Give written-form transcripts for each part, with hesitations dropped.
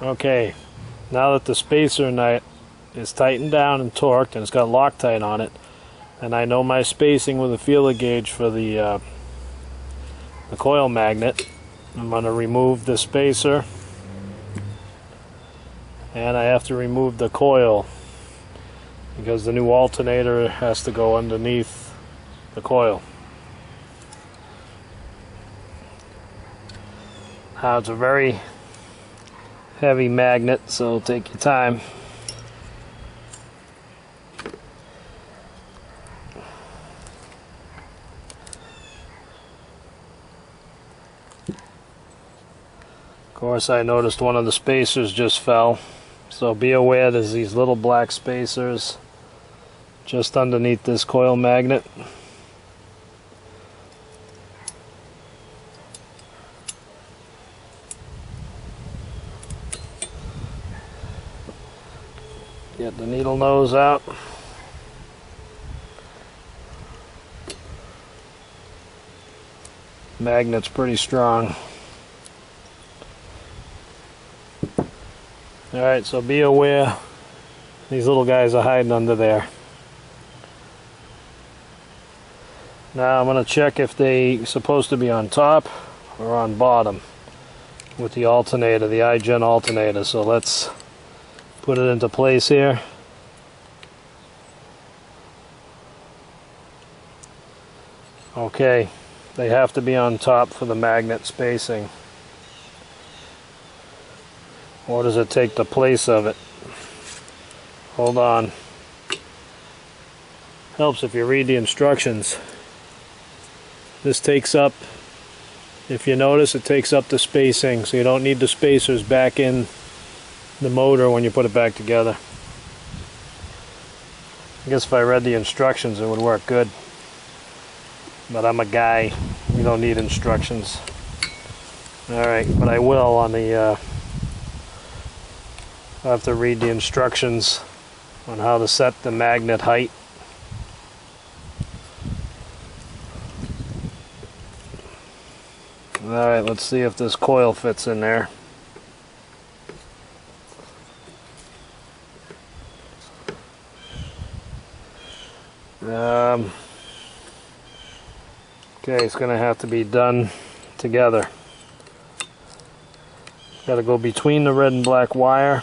Okay, now that the spacer nut is tightened down and torqued and it's got Loctite on it, and I know my spacing with a feeler gauge for the coil magnet, I'm going to remove the spacer, and I have to remove the coil because the new alternator has to go underneath the coil. Now it's a very heavy magnet, so take your time. Of course, I noticed one of the spacers just fell, so be aware there's these little black spacers just underneath this coil magnet. Get the needle nose out. Magnet's pretty strong. Alright, so be aware these little guys are hiding under there. Now I'm going to check if they're supposed to be on top or on bottom with the alternator, the IGEN alternator. So let's put it into place here. Okay, they have to be on top for the magnet spacing. Or does it take the place of it? Hold on. Helps if you read the instructions. This takes up, if you notice, it takes up the spacing, so you don't need the spacers back in the motor when you put it back together. I guess if I read the instructions it would work good, but I'm a guy, you don't need instructions. Alright, but I will on the I have to read the instructions on how to set the magnet height. Alright, let's see if this coil fits in there. Okay, it's going to have to be done together. Got to go between the red and black wire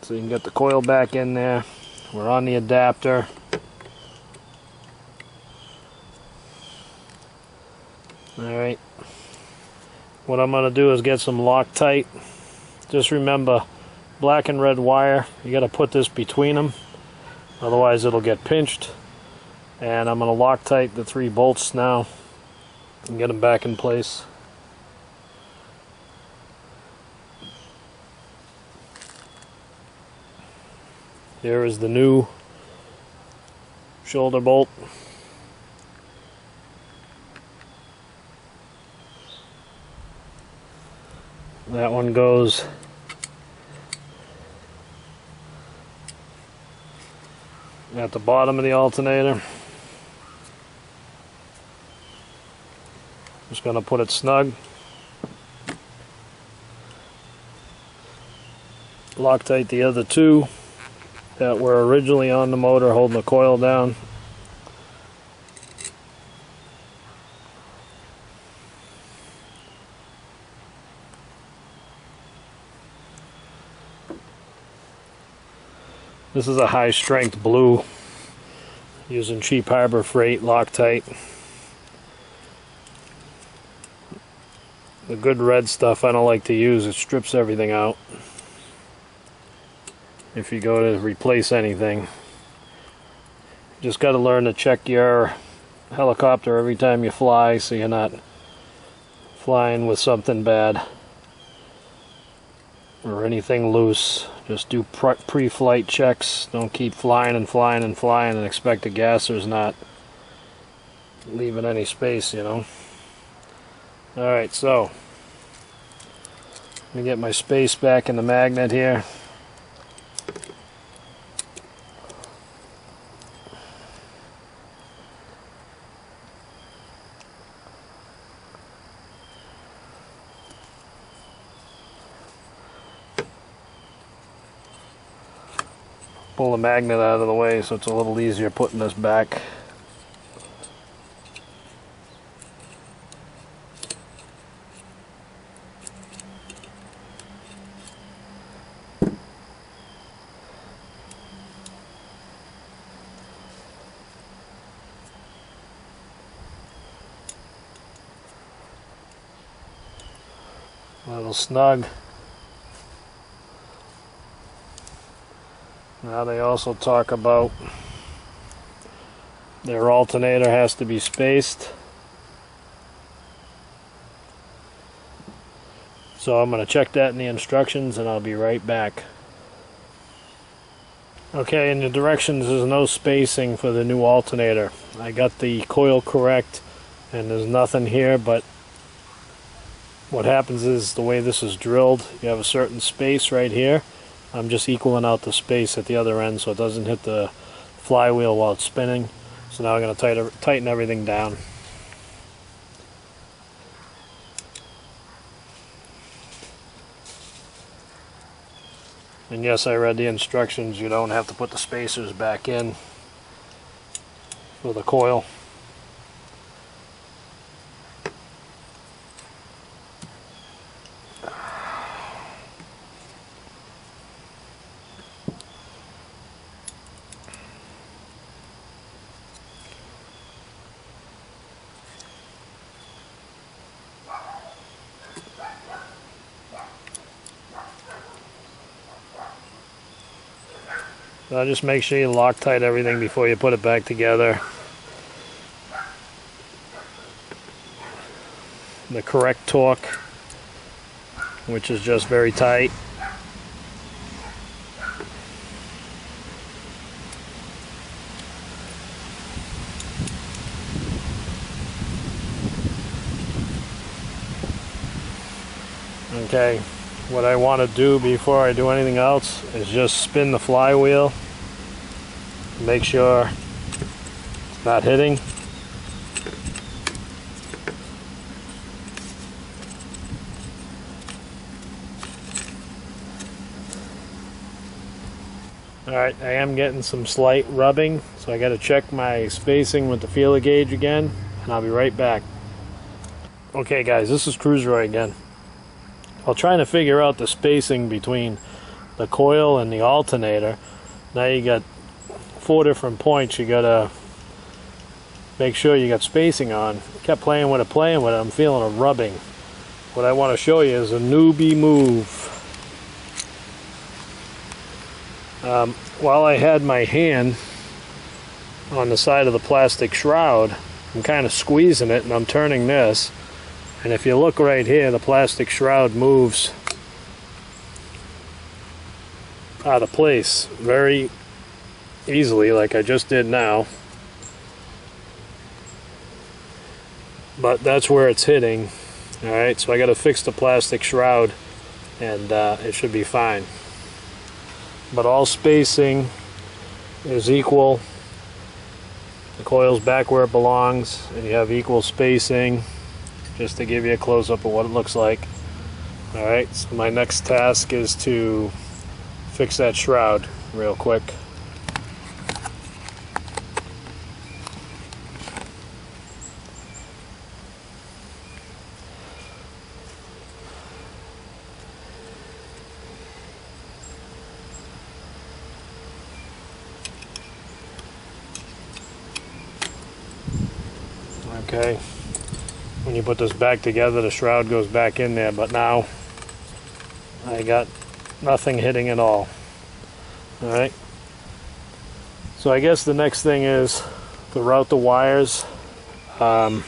so you can get the coil back in there. We're on the adapter. Alright, what I'm going to do is get some Loctite. Just remember, black and red wire, you got to put this between them, otherwise it'll get pinched. And I'm going to Loctite the 3 bolts now and get them back in place. Here is the new shoulder bolt. That one goes at the bottom of the alternator. Just going to put it snug. Loctite the other 2 that were originally on the motor holding the coil down. This is a high strength blue, using cheap Harbor Freight Loctite. The good red stuff I don't like to use, it strips everything out. If you go to replace anything, you just got to learn to check your helicopter every time you fly so you're not flying with something bad or anything loose. Just do pre-flight checks. Don't keep flying and flying and flying and expect the gasser's not leaving any space, you know. Alright, so let me get my space back in the magnet here. pull the magnet out of the way so it's a little easier putting this back. A little snug. Now they also talk about their alternator has to be spaced. So I'm going to check that in the instructions and I'll be right back. Okay, in the directions there's no spacing for the new alternator. I got the coil correct and there's nothing here, but what happens is the way this is drilled, you have a certain space right here. I'm just equaling out the space at the other end so it doesn't hit the flywheel while it's spinning. So now I'm going to tighten everything down. And yes, I read the instructions. You don't have to put the spacers back in for the coil. So just make sure you Loctite everything before you put it back together. The correct torque, which is just very tight. Okay, what I want to do before I do anything else is just spin the flywheel. Make sure it's not hitting. Alright, I am getting some slight rubbing, so I got to check my spacing with the feeler gauge again, and I'll be right back. Okay guys, this is Cruiseroy again. While trying to figure out the spacing between the coil and the alternator, now you got 4 different points you gotta make sure you got spacing on. Kept playing with it, I'm feeling a rubbing. What I want to show you is a newbie move. While I had my hand on the side of the plastic shroud, I'm kind of squeezing it and I'm turning this, and if you look right here, the plastic shroud moves out of place very easily, like I just did now. But that's where it's hitting. Alright, so I got to fix the plastic shroud and it should be fine. But all spacing is equal. The coil's back where it belongs, and you have equal spacing, just to give you a close-up of what it looks like. Alright, so my next task is to fix that shroud real quick. Okay, when you put this back together, the shroud goes back in there, but now I got nothing hitting at all. Alright, so I guess the next thing is to route the wires. You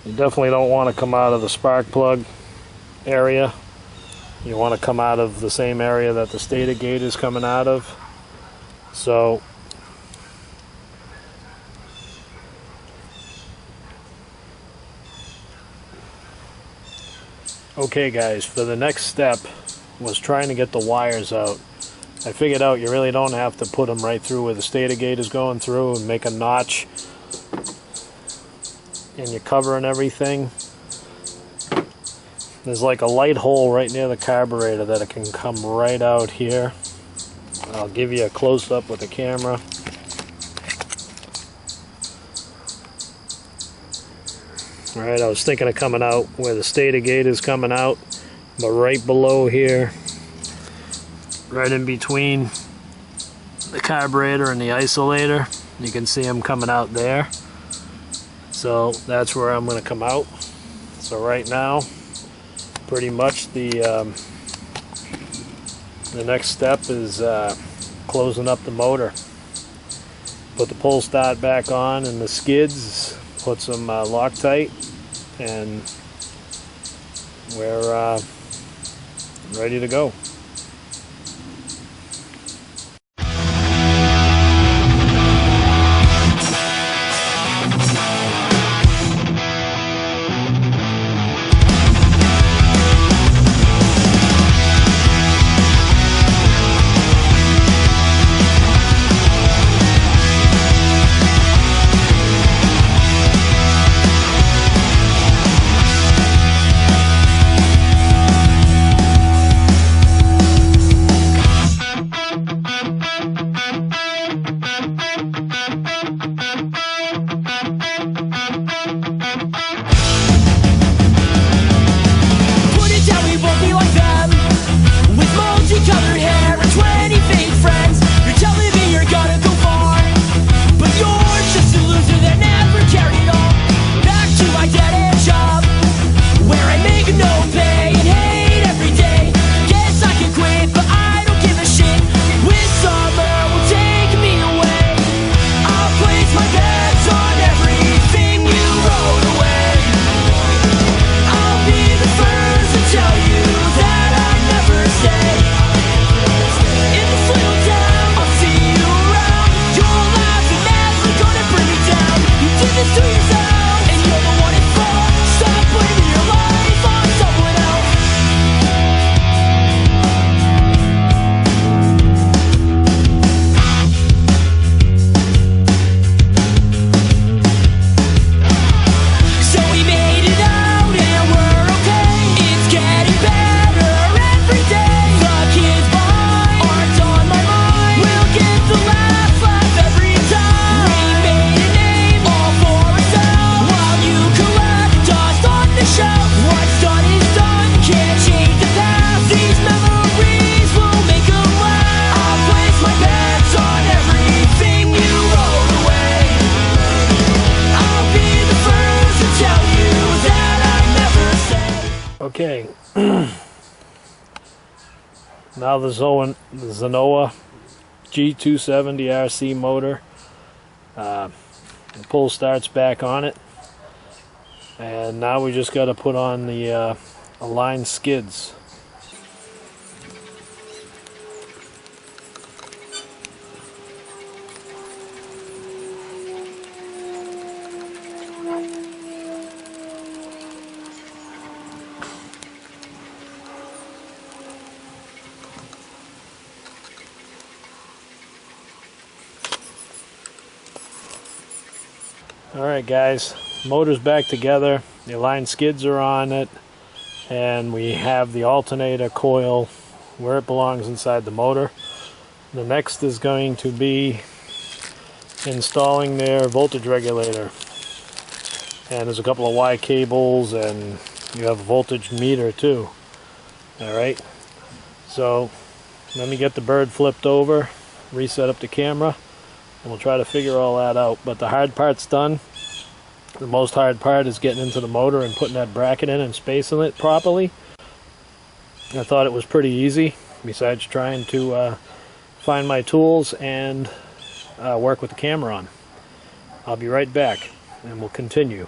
definitely don't want to come out of the spark plug area. You want to come out of the same area that the stator gate is coming out of. So okay guys, for the next step was trying to get the wires out. I figured out you really don't have to put them right through where the stator gate is going through and make a notch in your cover and everything. There's like a light hole right near the carburetor that it can come right out here. I'll give you a close-up with the camera. Alright, I was thinking of coming out where the stator gate is coming out, but right below here, right in between the carburetor and the isolator, you can see them coming out there. So that's where I'm going to come out. So right now, pretty much the next step is closing up the motor. Put the pull start back on and the skids, put some Loctite, and we're ready to go. Okay, now the Zenoa G270 RC motor, the pull starts back on it, and now we just got to put on the aligned skids. Alright guys, motor's back together, the aligned skids are on it, and we have the alternator coil where it belongs inside the motor. The next is going to be installing their voltage regulator. And there's a couple of Y cables, and you have a voltage meter too. Alright, so let me get the bird flipped over, reset up the camera, and we'll try to figure all that out. But the hard part's done. The most hard part is getting into the motor and putting that bracket in and spacing it properly. I thought it was pretty easy, besides trying to find my tools and work with the camera on. I'll be right back, and we'll continue.